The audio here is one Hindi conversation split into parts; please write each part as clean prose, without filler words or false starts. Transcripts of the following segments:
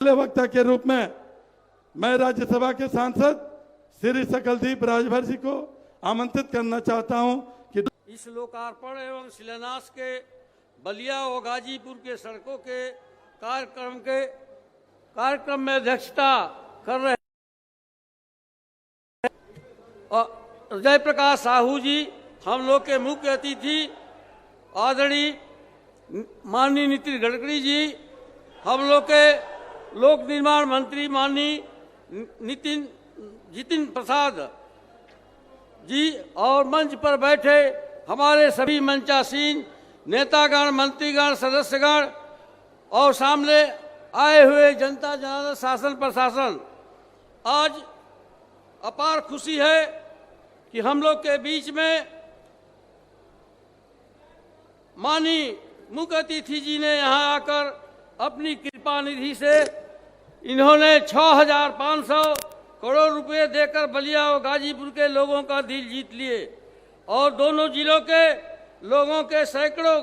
वक्ता के रूप में मैं राज्यसभा के सांसद श्री सकलदीप राजभर जी को आमंत्रित करना चाहता हूं कि इस लोकार्पण एवं शिलान्यास के बलिया और गाजीपुर के सड़कों के कार्यक्रम में अध्यक्षता कर रहे और जयप्रकाश साहू जी हम लोग के मुख्य अतिथि आदरणीय माननीय नितिन गडकरी जी, हम लोग के लोक निर्माण मंत्री माननीय जितिन प्रसाद जी और मंच पर बैठे हमारे सभी मंचासीन नेतागण, मंत्रीगण, सदस्यगण और सामने आए हुए जनता जनार्दन शासन प्रशासन, आज अपार खुशी है कि हम लोग के बीच में माननीय मुख्य अतिथि जी ने यहाँ आकर अपनी कृपा निधि से इन्होंने 6,500 करोड़ रुपए देकर बलिया और गाजीपुर के लोगों का दिल जीत लिए और दोनों जिलों के लोगों के सैकड़ों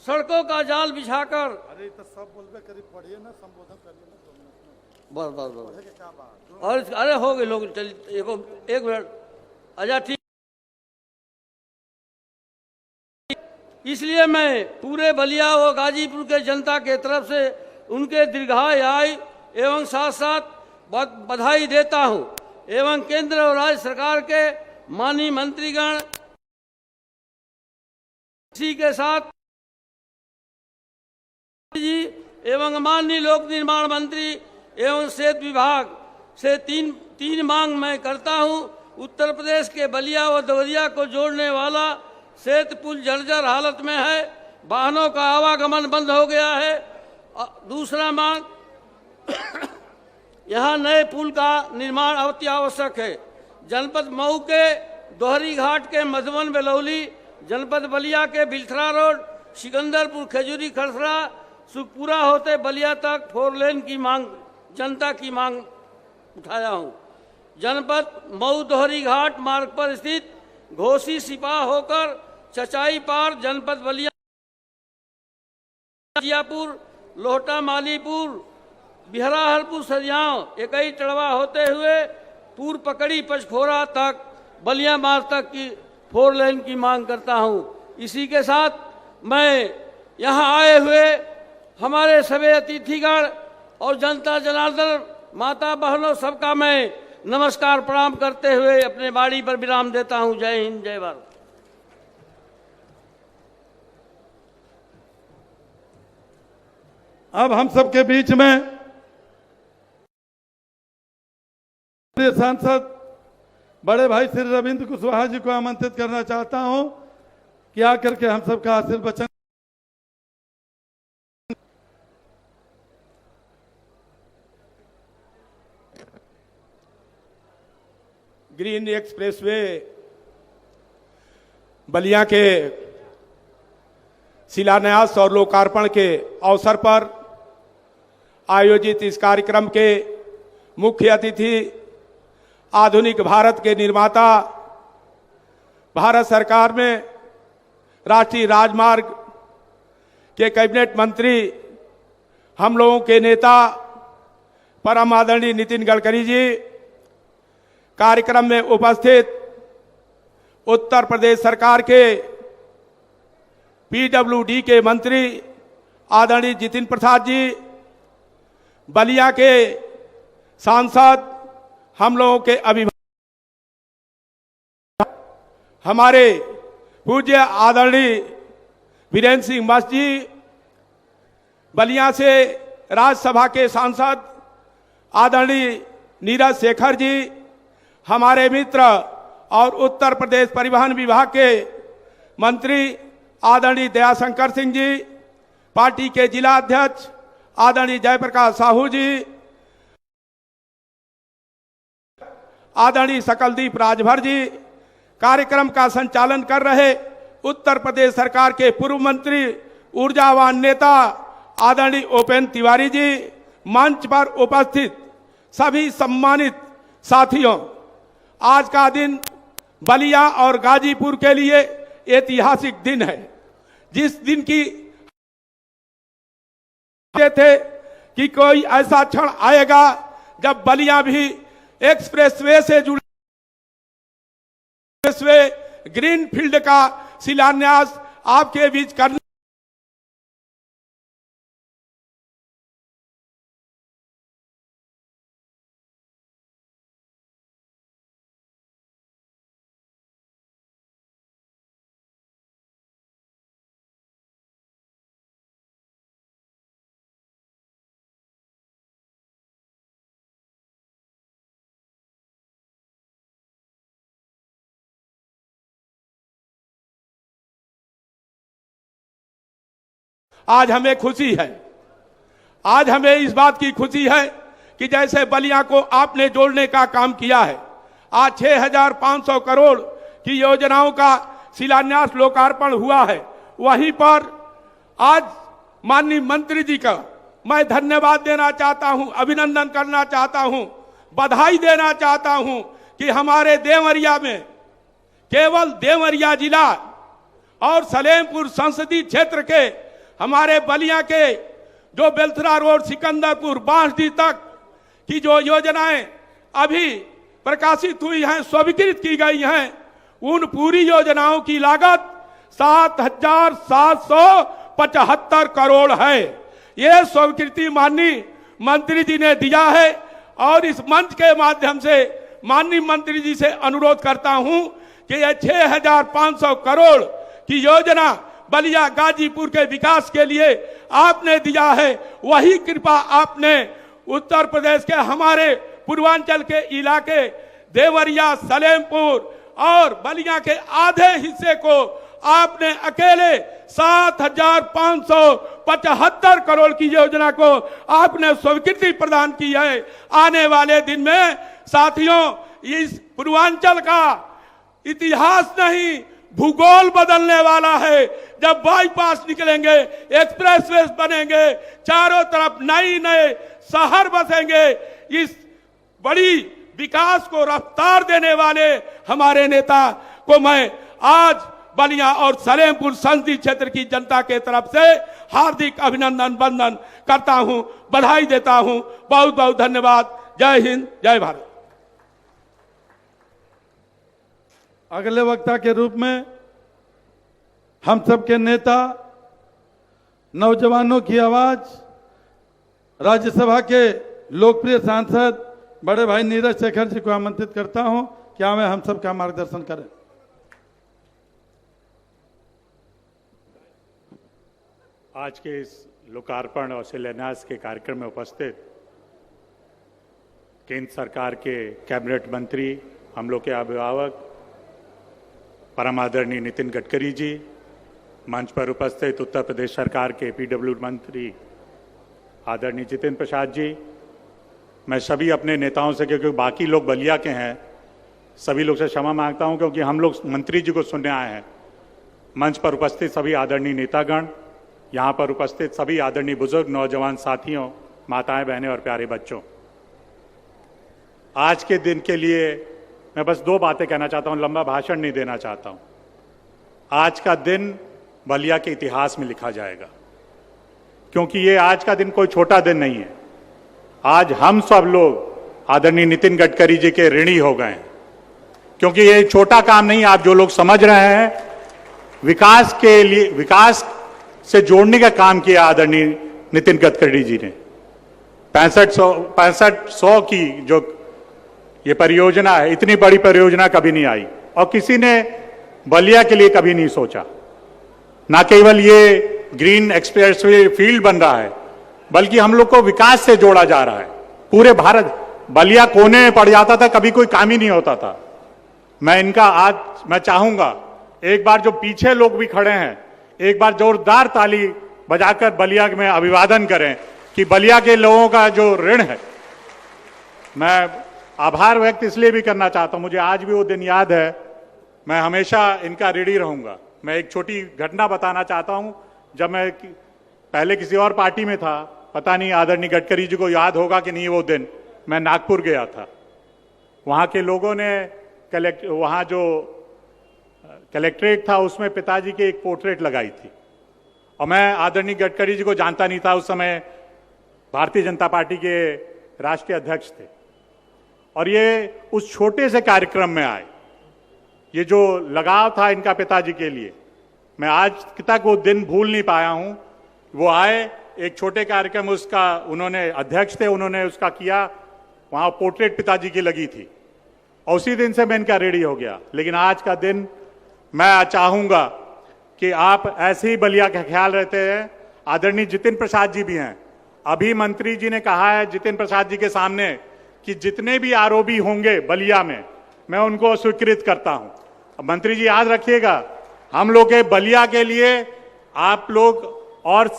सड़कों का जाल बिछाकर अरे तो सब बोलबे करीब पढ़िए ना, संबोधन करिए ना। बस और अरे हो गए लोग, एक मिनट। अच्छा ठीक, इसलिए मैं पूरे बलिया और गाजीपुर के जनता के तरफ से उनके दीर्घायु एवं साथ साथ बधाई देता हूं एवं केंद्र और राज्य सरकार के माननीय मंत्रीगण, इसी के साथ जी एवं माननीय लोक निर्माण मंत्री एवं सेतु विभाग से तीन मांग मैं करता हूं। उत्तर प्रदेश के बलिया व देवरिया को जोड़ने वाला सेतु पुल जर्जर हालत में है, वाहनों का आवागमन बंद हो गया है। दूसरा मांग, यहाँ नए पुल का निर्माण अति आवश्यक है। जनपद मऊ के दोहरी घाट के मधुबन बेलौली, जनपद बलिया के बिलथरा रोड, सिकंदरपुर, खजूरी, खरसरा, सुखपुरा होते बलिया तक 4 लेन की मांग, जनता की मांग उठाया हूँ। जनपद मऊ दोहरी घाट मार्ग पर स्थित घोसी सिपाह होकर चचाई पार, जनपद बलिया, जियापुर, लोहटा, मालीपुर, बिहराहलपुर, सरियाव, एकई, टड़वा होते हुए पूर्व पकड़ी पचखोरा तक बलिया मार्ग तक की 4 लेन की मांग करता हूं। इसी के साथ मैं यहां आए हुए हमारे सभी अतिथिगण और जनता जनार्दन माता बहनों सबका मैं नमस्कार प्रणाम करते हुए अपने बाड़ी पर विराम देता हूं। जय हिंद, जय भारत। अब हम सबके बीच में सांसद बड़े भाई श्री रविंद्र कुशवाहा जी को आमंत्रित करना चाहता हूं कि आकर के हम सबका आशीर्वचन। ग्रीन एक्सप्रेसवे बलिया के शिलान्यास और लोकार्पण के अवसर पर आयोजित इस कार्यक्रम के मुख्य अतिथि आधुनिक भारत के निर्माता, भारत सरकार में राष्ट्रीय राजमार्ग के कैबिनेट मंत्री, हम लोगों के नेता परम आदरणीय नितिन गडकरी जी, कार्यक्रम में उपस्थित उत्तर प्रदेश सरकार के पीडब्ल्यूडी के मंत्री आदरणीय जितिन प्रसाद जी, बलिया के सांसद, हम लोगों के अभिभावक, हमारे पूज्य आदरणीय वीरेंद्र सिंह मस्त जी, बलिया से राज्यसभा के सांसद आदरणीय नीरज शेखर जी, हमारे मित्र और उत्तर प्रदेश परिवहन विभाग के मंत्री आदरणीय दयाशंकर सिंह जी, पार्टी के जिला अध्यक्ष आदरणीय जयप्रकाश साहू जी, आदरणीय सकलदीप राजभर जी, कार्यक्रम का संचालन कर रहे उत्तर प्रदेश सरकार के पूर्व मंत्री, ऊर्जावान नेता आदरणीय उपेंद्र तिवारी जी, मंच पर उपस्थित सभी सम्मानित साथियों, आज का दिन बलिया और गाजीपुर के लिए ऐतिहासिक दिन है। जिस दिन की थे कि कोई ऐसा क्षण आएगा जब बलिया भी एक्सप्रेसवे से जुड़े, एक्सप्रेसवे ग्रीन फील्ड का शिलान्यास आपके बीच करने। आज हमें खुशी है, आज हमें इस बात की खुशी है कि जैसे बलिया को आपने जोड़ने का काम किया है, आज 6,500 करोड़ की योजनाओं का शिलान्यास लोकार्पण हुआ है। वहीं पर आज माननीय मंत्री जी का मैं धन्यवाद देना चाहता हूं, अभिनंदन करना चाहता हूं, बधाई देना चाहता हूं कि हमारे देवरिया में, केवल देवरिया जिला और सलेमपुर संसदीय क्षेत्र के हमारे बलिया के जो बेलथरा रोड, सिकंदरपुर, बांसडी तक की जो योजनाएं अभी प्रकाशित हुई हैं, स्वीकृत की गई हैं, उन पूरी योजनाओं की लागत 7,775 करोड़ है। ये स्वीकृति माननीय मंत्री जी ने दिया है और इस मंच के माध्यम से माननीय मंत्री जी से अनुरोध करता हूं कि ये 6,500 करोड़ की योजना बलिया गाजीपुर के विकास के लिए आपने दिया है, वही कृपा आपने उत्तर प्रदेश के हमारे पूर्वांचल के इलाके देवरिया, सलेमपुर और बलिया के आधे हिस्से को आपने अकेले 7,575 करोड़ की योजना को आपने स्वीकृति प्रदान की है। आने वाले दिन में साथियों, इस पूर्वांचल का इतिहास नहीं, भूगोल बदलने वाला है। जब बाईपास निकलेंगे, एक्सप्रेसवे बनेंगे, चारों तरफ नए नए शहर बसेंगे, इस बड़ी विकास को रफ्तार देने वाले हमारे नेता को मैं आज बलिया और सलेमपुर संसदीय क्षेत्र की जनता के तरफ से हार्दिक अभिनंदन वंदन करता हूं, बधाई देता हूं। बहुत बहुत धन्यवाद। जय हिंद, जय भारत। अगले वक्ता के रूप में हम सबके नेता, नौजवानों की आवाज, राज्यसभा के लोकप्रिय सांसद बड़े भाई नीरज शेखर जी को आमंत्रित करता हूं कि हमें हम सबका मार्गदर्शन करें। आज के इस लोकार्पण और शिलान्यास के कार्यक्रम में उपस्थित केंद्र सरकार के कैबिनेट मंत्री, हम लोग के अभिभावक परम आदरणीय नितिन गडकरी जी, मंच पर उपस्थित उत्तर प्रदेश सरकार के पीडब्ल्यू मंत्री आदरणीय जितेंद्र प्रसाद जी, मैं सभी अपने नेताओं से, क्योंकि बाकी लोग बलिया के हैं, सभी लोग से क्षमा मांगता हूं क्योंकि हम लोग मंत्री जी को सुनने आए हैं। मंच पर उपस्थित सभी आदरणीय नेतागण, यहाँ पर उपस्थित सभी आदरणीय बुजुर्ग, नौजवान साथियों, माताएं, बहनें और प्यारे बच्चों, आज के दिन के लिए मैं बस 2 बातें कहना चाहता हूं, लंबा भाषण नहीं देना चाहता हूं। आज का दिन बलिया के इतिहास में लिखा जाएगा, क्योंकि ये आज का दिन कोई छोटा दिन नहीं है। आज हम सब लोग आदरणीय नितिन गडकरी जी के ऋणी हो गए हैं, क्योंकि ये छोटा काम नहीं। आप जो लोग समझ रहे हैं, विकास के लिए, विकास से जोड़ने का काम किया आदरणीय नितिन गडकरी जी ने। 6500 की जो ये परियोजना है, इतनी बड़ी परियोजना कभी नहीं आई और किसी ने बलिया के लिए कभी नहीं सोचा। ना केवल ये ग्रीन एक्सप्रेसवे फील्ड बन रहा है, बल्कि हम लोग को विकास से जोड़ा जा रहा है। पूरे भारत, बलिया कोने में पड़ जाता था, कभी कोई काम ही नहीं होता था। आज मैं चाहूंगा एक बार जो पीछे लोग भी खड़े हैं, एक बार जोरदार ताली बजाकर बलिया में अभिवादन करें कि बलिया के लोगों का जो ऋण है, मैं आभार व्यक्त इसलिए भी करना चाहता हूं। मुझे आज भी वो दिन याद है, मैं हमेशा इनका ऋणी रहूंगा। मैं एक छोटी घटना बताना चाहता हूं। जब मैं पहले किसी और पार्टी में था, पता नहीं आदरणीय गडकरी जी को याद होगा कि नहीं, वो दिन मैं नागपुर गया था। वहां के लोगों ने वहां जो कलेक्ट्रेट था, उसमें पिताजी की एक पोर्ट्रेट लगाई थी और मैं आदरणीय गडकरी जी को जानता नहीं था। उस समय भारतीय जनता पार्टी के राष्ट्रीय अध्यक्ष थे और ये उस छोटे से कार्यक्रम में आए। ये जो लगाव था इनका पिताजी के लिए, मैं आज तक वो दिन भूल नहीं पाया हूं। वो आए, एक छोटे कार्यक्रम उसका उन्होंने अध्यक्ष थे, उन्होंने उसका किया, वहां पोर्ट्रेट पिताजी की लगी थी और उसी दिन से मैं इनका रेडी हो गया। लेकिन आज का दिन मैं चाहूंगा कि आप ऐसे ही बलिया का ख्याल रहते हैं। आदरणीय जितिन प्रसाद जी भी हैं, अभी मंत्री जी ने कहा है जितिन प्रसाद जी के सामने कि जितने भी आरोपी होंगे बलिया में मैं उनको स्वीकृत करता हूं। अब मंत्री जी याद रखिएगा, हम लोग के बलिया के लिए आप लोग, और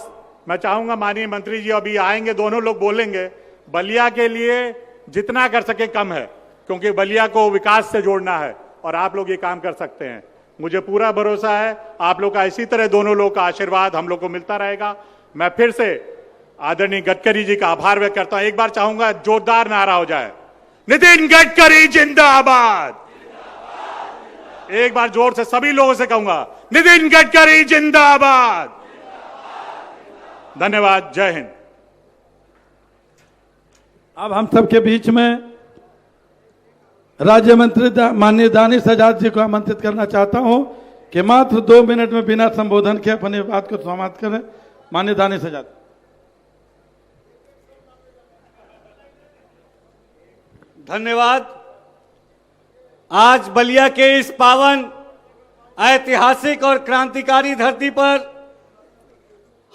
मैं चाहूंगा माननीय मंत्री जी अभी आएंगे, दोनों लोग बोलेंगे, बलिया के लिए जितना कर सके कम है, क्योंकि बलिया को विकास से जोड़ना है और आप लोग ये काम कर सकते हैं। मुझे पूरा भरोसा है आप लोग का इसी तरह दोनों लोग का आशीर्वाद हम लोग को मिलता रहेगा। मैं फिर से आदरणीय गडकरी जी का आभार व्यक्त करता हूं। एक बार चाहूंगा जोरदार नारा हो जाए, नितिन गडकरी जिंदाबाद। एक बार जोर से सभी लोगों से कहूंगा, नितिन गडकरी जिंदाबाद। धन्यवाद, जय हिंद। अब हम सबके बीच में राज्य मंत्री माननीय दानिश आजाद जी को आमंत्रित करना चाहता हूं कि मात्र 2 मिनट में बिना संबोधन के अपनी बात को समाप्त करें। माननीय दानिश आजाद। धन्यवाद। आज बलिया के इस पावन ऐतिहासिक और क्रांतिकारी धरती पर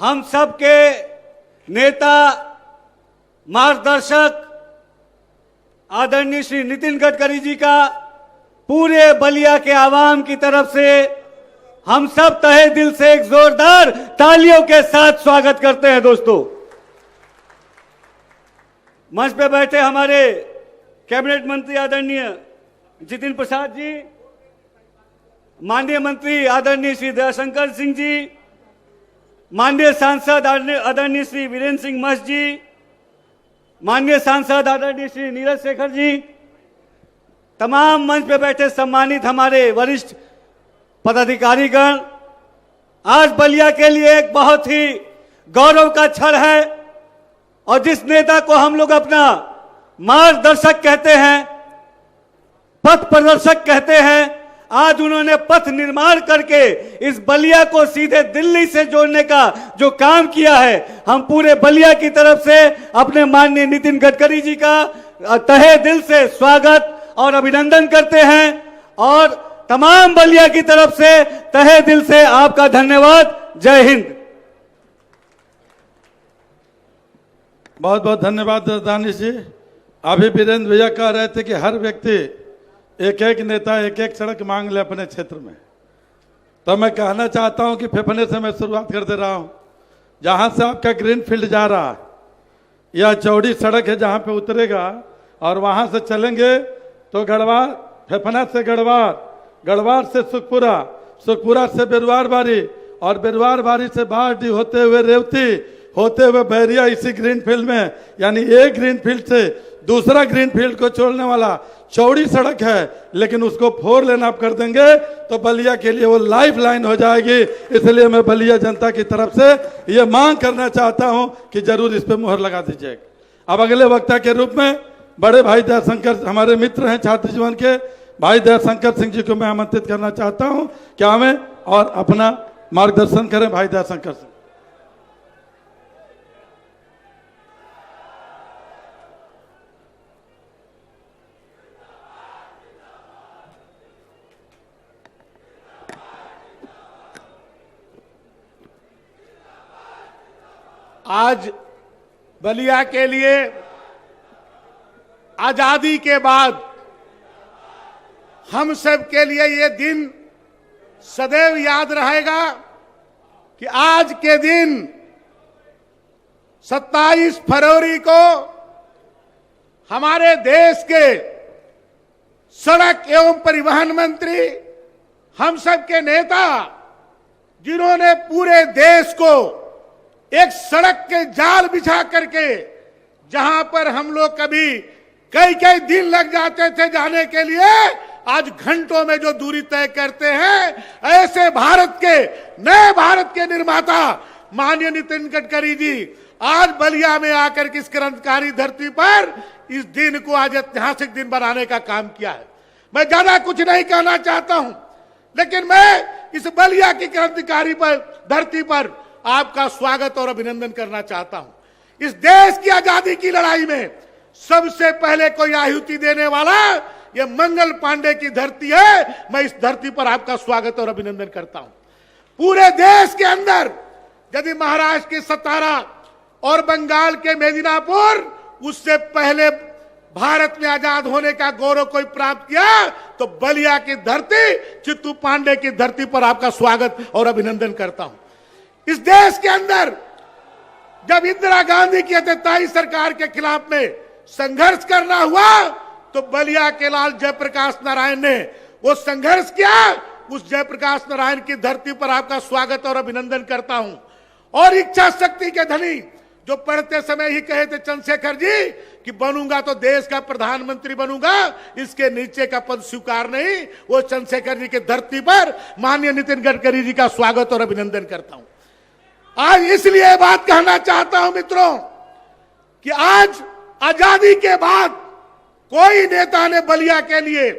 हम सब के नेता मार्गदर्शक आदरणीय श्री नितिन गडकरी जी का पूरे बलिया के आवाम की तरफ से हम सब तहे दिल से एक जोरदार तालियों के साथ स्वागत करते हैं। दोस्तों, मंच पे बैठे हमारे कैबिनेट मंत्री आदरणीय जितिन प्रसाद जी, माननीय मंत्री आदरणीय श्री दयाशंकर सिंह जी, माननीय सांसद आदरणीय श्री वीरेंद्र सिंह मस्त जी, माननीय सांसद आदरणीय श्री नीरज शेखर जी, तमाम मंच पे बैठे सम्मानित हमारे वरिष्ठ पदाधिकारीगण, आज बलिया के लिए एक बहुत ही गौरव का क्षण है और जिस नेता को हम लोग अपना मार्गदर्शक कहते हैं, पथ प्रदर्शक कहते हैं, आज उन्होंने पथ निर्माण करके इस बलिया को सीधे दिल्ली से जोड़ने का जो काम किया है, हम पूरे बलिया की तरफ से अपने माननीय नितिन गडकरी जी का तहे दिल से स्वागत और अभिनंदन करते हैं और तमाम बलिया की तरफ से तहे दिल से आपका धन्यवाद। जय हिंद। बहुत बहुत धन्यवाद दानिश जी। अभी वीरेंद्र भैया कह रहे थे कि हर व्यक्ति एक एक नेता एक एक सड़क मांग ले अपने क्षेत्र में, तो मैं कहना चाहता हूं कि फेफने से मैं शुरुआत कर दे रहा हूं। जहां से आपका ग्रीन फील्ड जा रहा है, यह चौड़ी सड़क है जहां पे उतरेगा और वहां से चलेंगे तो गढ़वार, फेफना से गढ़वार, गढ़वार से सुखपुरा, सुखपुरा से बिरवार बारी और बिरवार बारी से बारडी होते हुए रेवती होते हुए बैरिया, इसी ग्रीन फील्ड में, यानी एक ग्रीन फील्ड से दूसरा ग्रीन फील्ड को छोड़ने वाला चौड़ी सड़क है, लेकिन उसको 4 लेन आप कर देंगे तो बलिया के लिए वो लाइफ लाइन हो जाएगी। इसलिए मैं बलिया जनता की तरफ से ये मांग करना चाहता हूं कि जरूर इस पे मुहर लगा दीजिएगा। अब अगले वक्ता के रूप में बड़े भाई दयाशंकर, हमारे मित्र हैं छात्र जीवन के भाई दयाशंकर सिंह जी को मैं आमंत्रित करना चाहता हूं कि हमें और अपना मार्गदर्शन करें। भाई दयाशंकर सिंह। आज बलिया के लिए आजादी के बाद हम सब के लिए ये दिन सदैव याद रहेगा कि आज के दिन 27 फरवरी को हमारे देश के सड़क एवं परिवहन मंत्री, हम सब के नेता, जिन्होंने पूरे देश को एक सड़क के जाल बिछा करके, जहां पर हम लोग कभी कई कई दिन लग जाते थे जाने के लिए, आज घंटों में जो दूरी तय करते हैं, ऐसे भारत के नए भारत के निर्माता माननीय नितिन गडकरी जी आज बलिया में आकर के इस क्रांतिकारी धरती पर इस दिन को आज ऐतिहासिक दिन बनाने का काम किया है। मैं ज्यादा कुछ नहीं कहना चाहता हूं, लेकिन मैं इस बलिया की क्रांतिकारी पर धरती पर आपका स्वागत और अभिनंदन करना चाहता हूं। इस देश की आजादी की लड़ाई में सबसे पहले कोई आहुति देने वाला ये मंगल पांडे की धरती है। मैं इस धरती पर आपका स्वागत और अभिनंदन करता हूं। पूरे देश के अंदर यदि महाराष्ट्र के सतारा और बंगाल के मेदिनीपुर उससे पहले भारत में आजाद होने का गौरव कोई प्राप्त किया तो बलिया की धरती चित्तू पांडे की धरती पर आपका स्वागत और अभिनंदन करता हूं। इस देश के अंदर जब इंदिरा गांधी की अत्याचारी सरकार के खिलाफ में संघर्ष करना हुआ तो बलिया के लाल जयप्रकाश नारायण ने वो संघर्ष किया। उस जयप्रकाश नारायण की धरती पर आपका स्वागत और अभिनंदन करता हूं। और इच्छा शक्ति के धनी जो पढ़ते समय ही कहे थे चंद्रशेखर जी कि बनूंगा तो देश का प्रधानमंत्री बनूंगा, इसके नीचे का पद स्वीकार नहीं, वो चंद्रशेखर जी की धरती पर माननीय नितिन गडकरी जी का स्वागत और अभिनंदन करता हूं। आज इसलिए बात कहना चाहता हूं मित्रों कि आज आजादी के बाद कोई नेता ने बलिया के लिए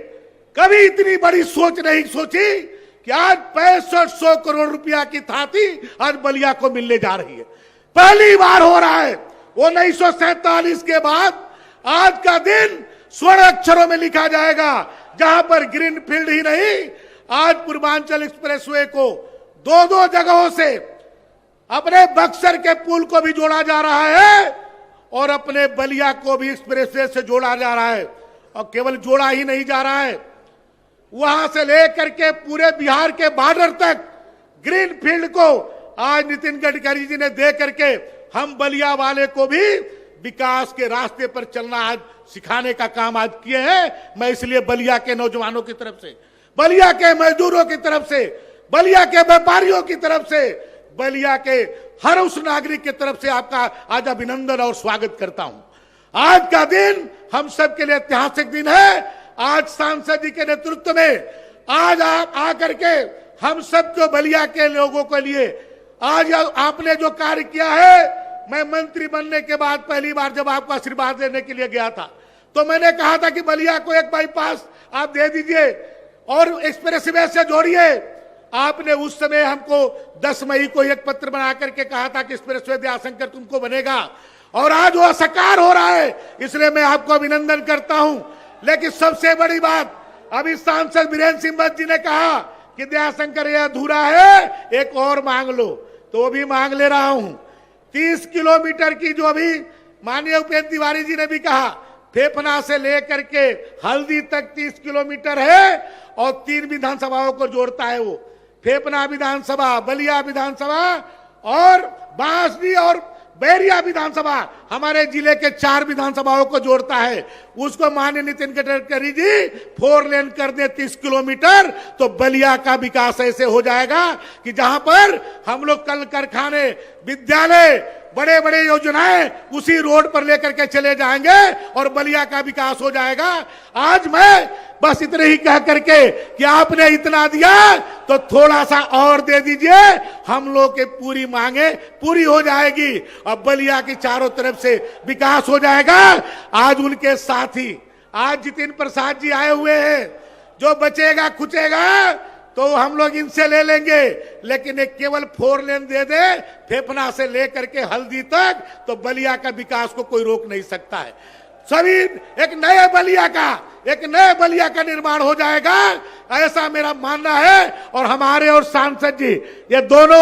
कभी इतनी बड़ी सोच नहीं सोची कि आज 6500 करोड़ रुपया की थाती आज बलिया को मिलने जा रही है। पहली बार हो रहा है। 1947 के बाद आज का दिन स्वर्ण अक्षरों में लिखा जाएगा, जहां पर ग्रीन फील्ड ही नहीं, आज पूर्वांचल एक्सप्रेसवे को दो जगहों से अपने बक्सर के पुल को भी जोड़ा जा रहा है और अपने बलिया को भी एक्सप्रेसवे से जोड़ा जा रहा है। और केवल जोड़ा ही नहीं जा रहा है, वहां से लेकर के पूरे बिहार के बॉर्डर तक ग्रीन फील्ड को आज नितिन गडकरी जी ने दे करके हम बलिया वाले को भी विकास के रास्ते पर चलना आज सिखाने का काम आज किए हैं। मैं इसलिए बलिया के नौजवानों की तरफ से, बलिया के मजदूरों की तरफ से, बलिया के व्यापारियों की तरफ से, बलिया के हर उस नागरिक की तरफ से आपका आज अभिनंदन और स्वागत करता हूं। आज का दिन हम सबके लिए ऐतिहासिक दिन है। आज सांसद जी के नेतृत्व में आज आप आकर के हम सबको बलिया के लोगों के लिए आज आपने जो कार्य किया है, मैं मंत्री बनने के बाद पहली बार जब आपको आशीर्वाद देने के लिए गया था तो मैंने कहा था कि बलिया को एक बाईपास आप दे दीजिए और एक्सप्रेसवे से जोड़िए। आपने उस समय हमको 10 मई को एक पत्र बना करके कहा था कि एक्सप्रेसवे दयाशंकर तुमको बनेगा और आज वो साकार हो रहा है, इसलिए मैं आपको अभिनंदन करता हूं। लेकिन सबसे बड़ी बात, अभी सांसद वीरेंद्र सिंह बंद जी ने कहा कि दयाशंकर ये अधूरा है, एक और मांग लो, तो वो भी मांग ले रहा हूं। 30 किलोमीटर की जो अभी माननीय उपेंद्र तिवारी जी ने भी कहा, फेफना से लेकर के हल्दी तक 30 किलोमीटर है और 3 विधानसभाओं को जोड़ता है। वो फेफना विधानसभा, बलिया विधानसभा और बांसडी और बैरिया विधानसभा, हमारे जिले के 4 विधानसभाओं को जोड़ता है। उसको माननीय नितिन गडकरी जी 4 लेन कर दे 30 किलोमीटर, तो बलिया का विकास ऐसे हो जाएगा कि जहां पर हम लोग कल कारखाने, विद्यालय, बड़े बड़े योजनाएं उसी रोड पर लेकर के चले जाएंगे और बलिया का विकास हो जाएगा। आज मैं बस इतने ही कह करके कि आपने इतना दिया तो थोड़ा सा और दे दीजिए, हम लोग के पूरी मांगे पूरी हो जाएगी और बलिया की चारों तरफ से विकास हो जाएगा। आज उनके साथी आज जितिन प्रसाद जी आए हुए हैं, जो बचेगा खुचेगा तो हम लोग इनसे ले लेंगे, लेकिन एक केवल 4 लेन दे दे फेफना से लेकर के हल्दी तक, तो बलिया का विकास को कोई रोक नहीं सकता है। सभी एक नए बलिया का निर्माण हो जाएगा, ऐसा मेरा मानना है। और हमारे और सांसद जी ये दोनों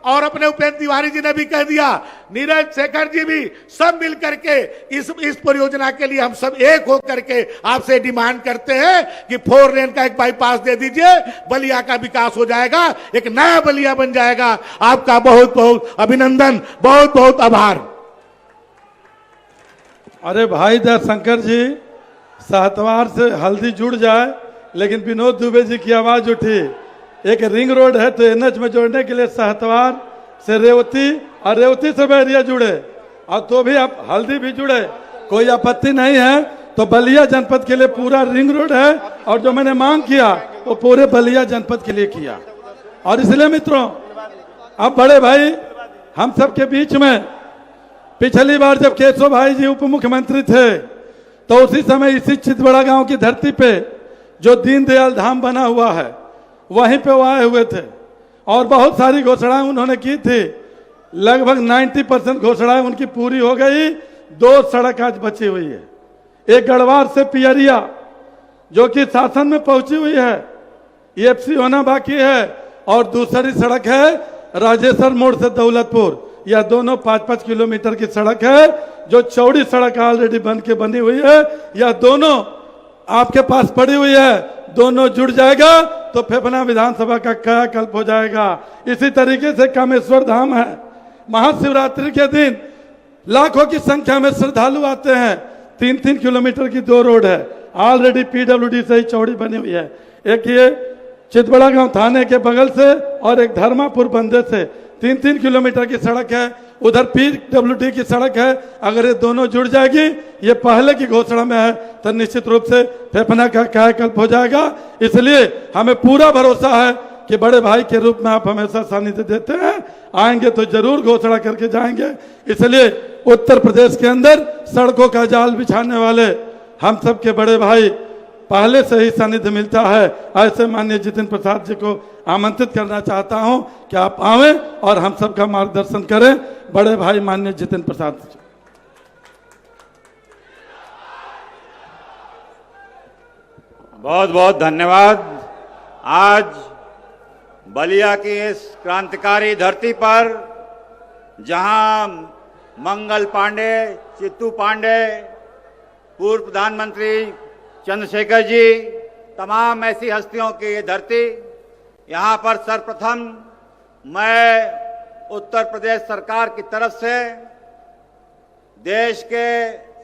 और अपने उपेंद्र तिवारी जी ने भी कह दिया, नीरज शेखर जी भी, सब मिल करके इस परियोजना के लिए हम सब एक हो करके आपसे डिमांड करते हैं कि 4 लेन का एक बाईपास दे दीजिए, बलिया का विकास हो जाएगा, एक नया बलिया बन जाएगा। आपका बहुत बहुत अभिनंदन, बहुत बहुत आभार। अरे भाई दयाशंकर जी, सहतवार से हल्दी जुड़ जाए, लेकिन विनोद दुबे जी की आवाज उठी, एक रिंग रोड है तो एनएच में जोड़ने के लिए सहतवार से रेवती और रेवती से बैरिया जुड़े, और तो भी अब हल्दी भी जुड़े, कोई आपत्ति नहीं है। तो बलिया जनपद के लिए पूरा रिंग रोड है और जो मैंने मांग किया वो पूरे बलिया जनपद के लिए किया। और इसलिए मित्रों, अब बड़े भाई हम सबके बीच में पिछली बार जब केशव भाई जी उप मुख्यमंत्री थे तो उसी समय इसी चितबड़ा गांव की धरती पे जो दीनदयाल धाम बना हुआ है वहीं पे वो आए हुए थे और बहुत सारी घोषणाएं उन्होंने की थी। लगभग 90% घोषणाएं उनकी पूरी हो गई। 2 सड़क आज बची हुई है, एक गढ़वार से पियरिया जो कि शासन में पहुंची हुई है, EFC होना बाकी है, और दूसरी सड़क है राजेश्वर मोड़ से दौलतपुर। यह दोनों 5-5 किलोमीटर की सड़क है जो चौड़ी सड़क ऑलरेडी बन के बनी हुई है। यह दोनों आपके पास पड़ी हुई है, दोनों जुड़ जाएगा तो फेफना विधानसभा का कायाकल्प हो जाएगा। इसी तरीके से कामेश्वर धाम है, महाशिवरात्रि के दिन लाखों की संख्या में श्रद्धालु आते हैं। 3-3 किलोमीटर की 2 रोड है, ऑलरेडी PWD से ही चौड़ी बनी हुई है। एक ये चितबड़ा गांव थाने के बगल से और एक धर्मापुर बंदे से 3-3 किलोमीटर की सड़क है, उधर PWD की सड़क है। अगर ये दोनों जुड़ जाएगी, ये पहले की घोषणा में है, तो निश्चित रूप से फेफना का कायाकल्प हो जाएगा। इसलिए हमें पूरा भरोसा है कि बड़े भाई के रूप में आप हमेशा सानिध्य देते हैं, आएंगे तो जरूर घोषणा करके जाएंगे। इसलिए उत्तर प्रदेश के अंदर सड़कों का जाल बिछाने वाले हम सब के बड़े भाई पहले से ही सानिध्य मिलता है। ऐसे माननीय जितिन प्रसाद जी को आमंत्रित करना चाहता हूं कि आप आवें और हम सबका मार्गदर्शन करें। बड़े भाई माननीय जितिन प्रसाद जी। बहुत बहुत धन्यवाद। आज बलिया की इस क्रांतिकारी धरती पर जहां मंगल पांडे, चित्तू पांडे, पूर्व प्रधानमंत्री चंद्रशेखर जी, तमाम ऐसी हस्तियों की ये धरती, यहाँ पर सर्वप्रथम मैं उत्तर प्रदेश सरकार की तरफ से देश के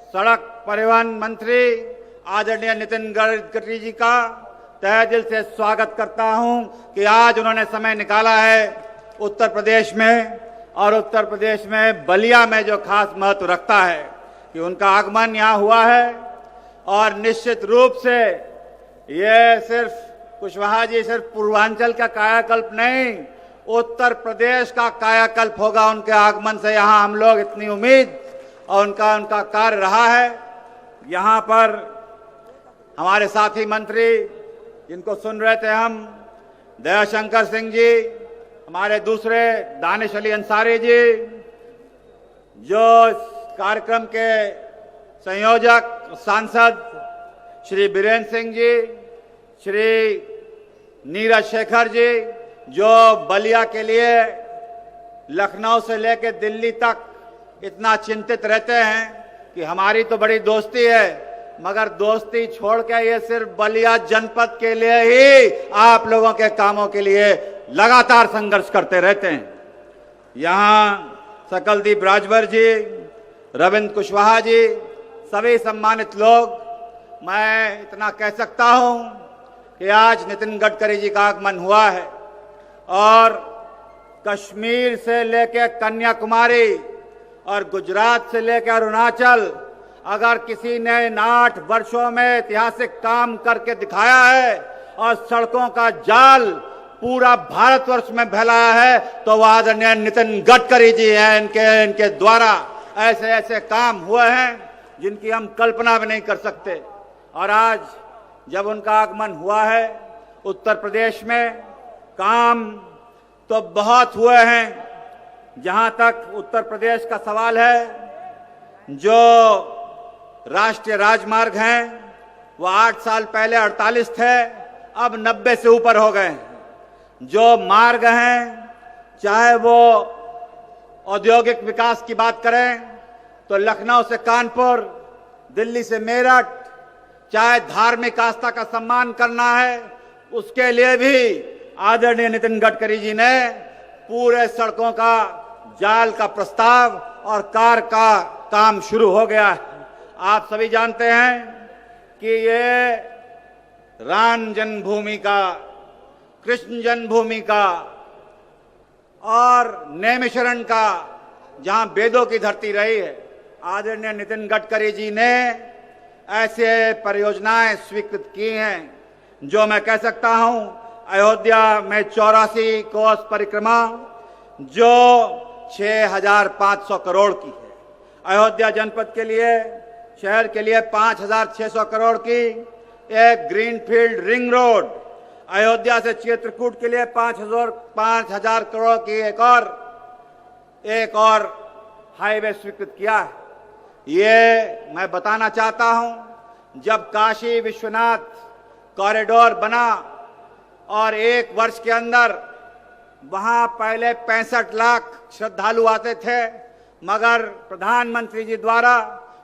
सड़क परिवहन मंत्री आदरणीय नितिन गडकरी जी का तहे दिल से स्वागत करता हूं कि आज उन्होंने समय निकाला है उत्तर प्रदेश में, और उत्तर प्रदेश में बलिया में जो खास महत्व रखता है कि उनका आगमन यहाँ हुआ है। और निश्चित रूप से ये सिर्फ कुशवाहा जी सिर्फ पूर्वांचल का कायाकल्प नहीं, उत्तर प्रदेश का कायाकल्प होगा उनके आगमन से। यहाँ हम लोग इतनी उम्मीद और उनका कार्य रहा है। यहाँ पर हमारे साथी मंत्री जिनको सुन रहे थे हम, दयाशंकर सिंह जी, हमारे दूसरे दानिश अली अंसारी जी, जो इस कार्यक्रम के संयोजक सांसद श्री बीरेन्द्र सिंह जी, श्री नीरज शेखर जी, जो बलिया के लिए लखनऊ से लेकर दिल्ली तक इतना चिंतित रहते हैं कि हमारी तो बड़ी दोस्ती है, मगर दोस्ती छोड़ के ये सिर्फ बलिया जनपद के लिए ही आप लोगों के कामों के लिए लगातार संघर्ष करते रहते हैं। यहाँ सकलदीप राजभर जी, रविंद्र कुशवाहा जी, सभी सम्मानित लोग, मैं इतना कह सकता हूं कि आज नितिन गडकरी जी का आगमन हुआ है और कश्मीर से लेकर कन्याकुमारी और गुजरात से लेकर अरुणाचल, अगर किसी ने इन 8 वर्षों में ऐतिहासिक काम करके दिखाया है और सड़कों का जाल पूरा भारतवर्ष में फैलाया है तो वह आदरणीय नितिन गडकरी जी हैं। इनके द्वारा ऐसे ऐसे काम हुए हैं जिनकी हम कल्पना भी नहीं कर सकते। और आज जब उनका आगमन हुआ है उत्तर प्रदेश में, काम तो बहुत हुए हैं। जहां तक उत्तर प्रदेश का सवाल है, जो राष्ट्रीय राजमार्ग हैं वो 8 साल पहले 48 थे, अब 90 से ऊपर हो गए। जो मार्ग हैं, चाहे वो औद्योगिक विकास की बात करें तो लखनऊ से कानपुर, दिल्ली से मेरठ, चाहे धार्मिक आस्था का सम्मान करना है, उसके लिए भी आदरणीय नितिन गडकरी जी ने पूरे सड़कों का जाल का प्रस्ताव और कार का काम शुरू हो गया है। आप सभी जानते हैं कि ये राम जन्मभूमि का, कृष्ण जन्मभूमि का और नैमिषारण्य का, जहां वेदों की धरती रही है, आदरणीय नितिन गडकरी जी ने ऐसे परियोजनाएं स्वीकृत की हैं जो मैं कह सकता हूं, अयोध्या में 84 कोस परिक्रमा जो 6,500 करोड़ की है, अयोध्या जनपद के लिए, शहर के लिए 5,600 करोड़ की एक ग्रीनफील्ड रिंग रोड, अयोध्या से चित्रकूट के लिए 5,000 करोड़ की एक और हाईवे स्वीकृत किया है। ये मैं बताना चाहता हूं, जब काशी विश्वनाथ कॉरिडोर बना और 1 वर्ष के अंदर वहां पहले 65 लाख श्रद्धालु आते थे, मगर प्रधानमंत्री जी द्वारा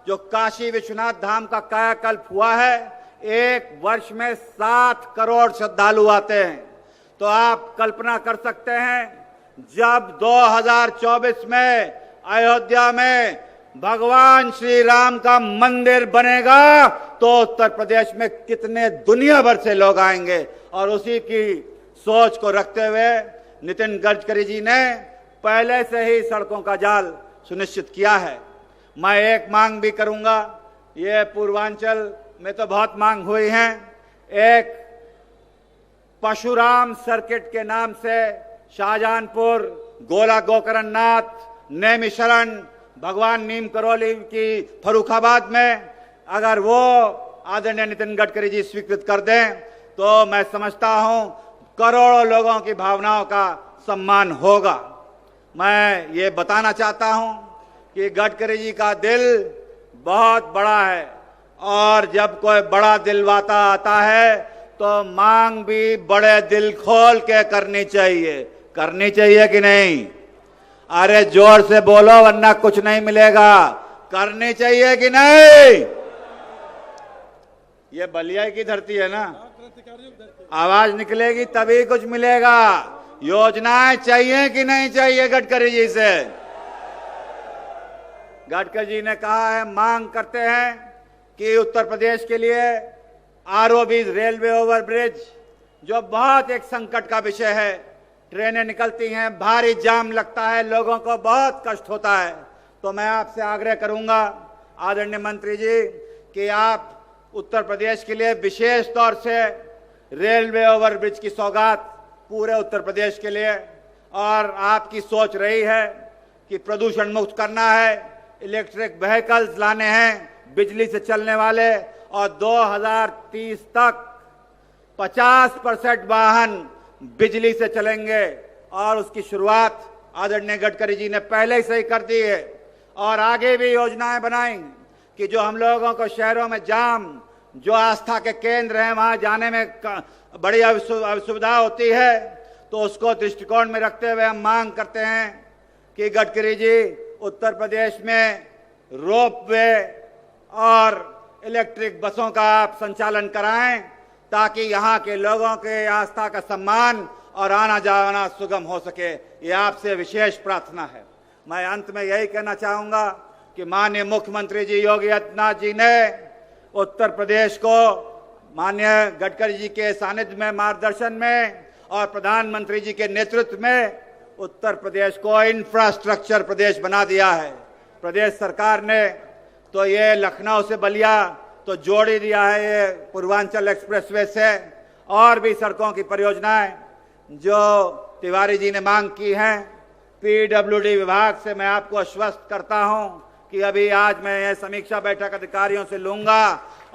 जो काशी विश्वनाथ धाम का कायाकल्प हुआ है, 1 वर्ष में 7 करोड़ श्रद्धालु आते हैं। तो आप कल्पना कर सकते हैं, जब 2024 में अयोध्या में भगवान श्री राम का मंदिर बनेगा तो उत्तर प्रदेश में कितने दुनिया भर से लोग आएंगे। और उसी की सोच को रखते हुए नितिन गडकरी जी ने पहले से ही सड़कों का जाल सुनिश्चित किया है। मैं एक मांग भी करूंगा, ये पूर्वांचल में तो बहुत मांग हुई है, एक परशुराम सर्किट के नाम से शाहजहानपुर, गोला गोकर्णनाथ, नैमिषारण्य, भगवान नीम करोली की फर्रुखाबाद में अगर वो आदरणीय नितिन गडकरी जी स्वीकृत कर दें तो मैं समझता हूं करोड़ों लोगों की भावनाओं का सम्मान होगा। मैं ये बताना चाहता हूं कि गडकरी जी का दिल बहुत बड़ा है और जब कोई बड़ा दिलवाता आता है तो मांग भी बड़े दिल खोल के करनी चाहिए कि नहीं? अरे जोर से बोलो वरना कुछ नहीं मिलेगा। करनी चाहिए कि नहीं? ये बलिया की धरती है ना, आवाज निकलेगी तभी कुछ मिलेगा। योजनाएं चाहिए कि नहीं चाहिए गडकरी जी से? गडकरी जी ने कहा है, मांग करते हैं कि उत्तर प्रदेश के लिए आरओबी रेलवे ओवरब्रिज, जो बहुत एक संकट का विषय है, ट्रेनें निकलती हैं, भारी जाम लगता है, लोगों को बहुत कष्ट होता है। तो मैं आपसे आग्रह करूंगा आदरणीय मंत्री जी कि आप उत्तर प्रदेश के लिए विशेष तौर से रेलवे ओवरब्रिज की सौगात पूरे उत्तर प्रदेश के लिए, और आपकी सोच रही है कि प्रदूषण मुक्त करना है, इलेक्ट्रिक व्हीकल्स लाने हैं बिजली से चलने वाले, और 2030 तक 50% वाहन बिजली से चलेंगे। और उसकी शुरुआत आदरणीय गडकरी जी ने पहले से ही कर दी है और आगे भी योजनाएं बनाएंगे कि जो हम लोगों को शहरों में जाम, जो आस्था के केंद्र हैं, वहां जाने में बड़ी असुविधा होती है, तो उसको दृष्टिकोण में रखते हुए हम मांग करते हैं कि गडकरी जी उत्तर प्रदेश में रोपवे और इलेक्ट्रिक बसों का आप संचालन कराएं ताकि यहाँ के लोगों के आस्था का सम्मान और आना जाना सुगम हो सके। ये आपसे विशेष प्रार्थना है। मैं अंत में यही कहना चाहूंगा कि माननीय मुख्यमंत्री जी योगी आदित्यनाथ जी ने उत्तर प्रदेश को माननीय गडकरी जी के सानिध्य में, मार्गदर्शन में और प्रधानमंत्री जी के नेतृत्व में उत्तर प्रदेश को इंफ्रास्ट्रक्चर प्रदेश बना दिया है। प्रदेश सरकार ने तो ये लखनऊ से बलिया तो जोड़ ही दिया है, ये पूर्वांचल एक्सप्रेसवे से, और भी सड़कों की परियोजनाएं जो तिवारी जी ने मांग की हैं। पीडब्ल्यूडी विभाग से मैं आपको आश्वस्त करता हूं कि अभी आज मैं ये समीक्षा बैठक अधिकारियों से लूंगा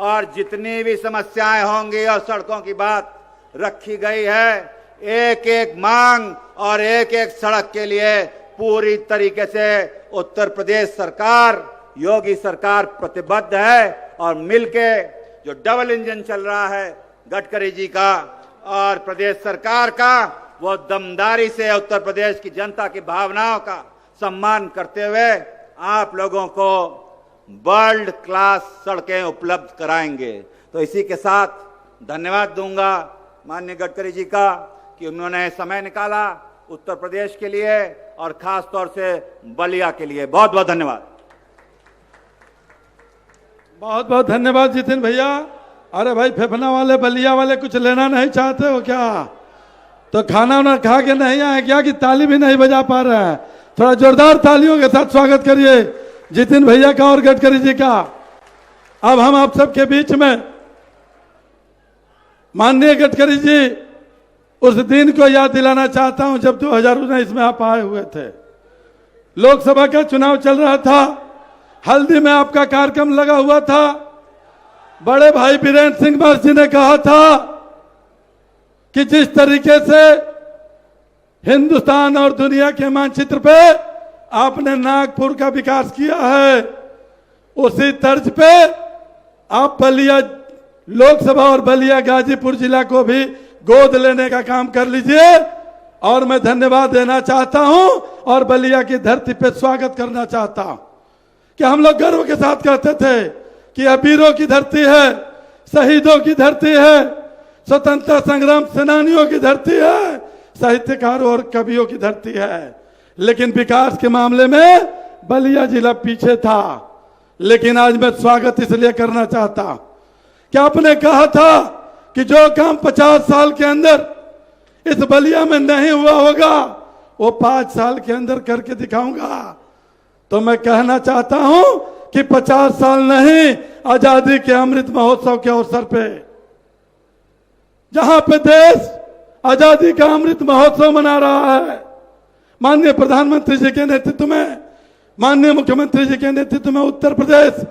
और जितनी भी समस्याएं होंगी और सड़कों की बात रखी गई है, एक एक मांग और एक एक सड़क के लिए पूरी तरीके से उत्तर प्रदेश सरकार, योगी सरकार प्रतिबद्ध है। और मिलके जो डबल इंजन चल रहा है गडकरी जी का और प्रदेश सरकार का, वो दमदारी से उत्तर प्रदेश की जनता की भावनाओं का सम्मान करते हुए आप लोगों को वर्ल्ड क्लास सड़कें उपलब्ध कराएंगे। तो इसी के साथ धन्यवाद दूंगा माननीय गडकरी जी का कि उन्होंने समय निकाला उत्तर प्रदेश के लिए और खास तौर से बलिया के लिए। बहुत बहुत धन्यवाद। बहुत बहुत धन्यवाद जितिन भैया। अरे भाई, फेफना वाले बलिया वाले कुछ लेना नहीं चाहते हो क्या? तो खाना वाना खा के नहीं आए क्या कि ताली भी नहीं बजा पा रहे हैं? थोड़ा जोरदार तालियों के साथ स्वागत करिए जितिन भैया का और गडकरी जी का। अब हम आप सबके बीच में माननीय गडकरी जी उस दिन को याद दिलाना चाहता हूं जब 2019 में आप आए हुए थे। लोकसभा का चुनाव चल रहा था हल्दी में आपका कार्यक्रम लगा हुआ था। बड़े भाई वीरेंद्र सिंह मस्त जी ने कहा था कि जिस तरीके से हिंदुस्तान और दुनिया के मानचित्र पे आपने नागपुर का विकास किया है, उसी तर्ज पे आप बलिया लोकसभा और बलिया गाजीपुर जिला को भी गोद लेने का काम कर लीजिए। और मैं धन्यवाद देना चाहता हूं और बलिया की धरती पे स्वागत करना चाहता हूं कि हम लोग गर्व के साथ कहते थे कि यह वीरों की धरती है, शहीदों की धरती है, स्वतंत्रता संग्राम सेनानियों की धरती है, साहित्यकारों और कवियों की धरती है। लेकिन विकास के मामले में बलिया जिला पीछे था। लेकिन आज मैं स्वागत इसलिए करना चाहता हूं कि आपने कहा था कि जो काम 50 साल के अंदर इस बलिया में नहीं हुआ होगा वो 5 साल के अंदर करके दिखाऊंगा। तो मैं कहना चाहता हूं कि 50 साल नहीं, आजादी के अमृत महोत्सव के अवसर पे जहां पे देश आजादी का अमृत महोत्सव मना रहा है, माननीय प्रधानमंत्री जी के नेतृत्व में, माननीय मुख्यमंत्री जी के नेतृत्व में उत्तर प्रदेश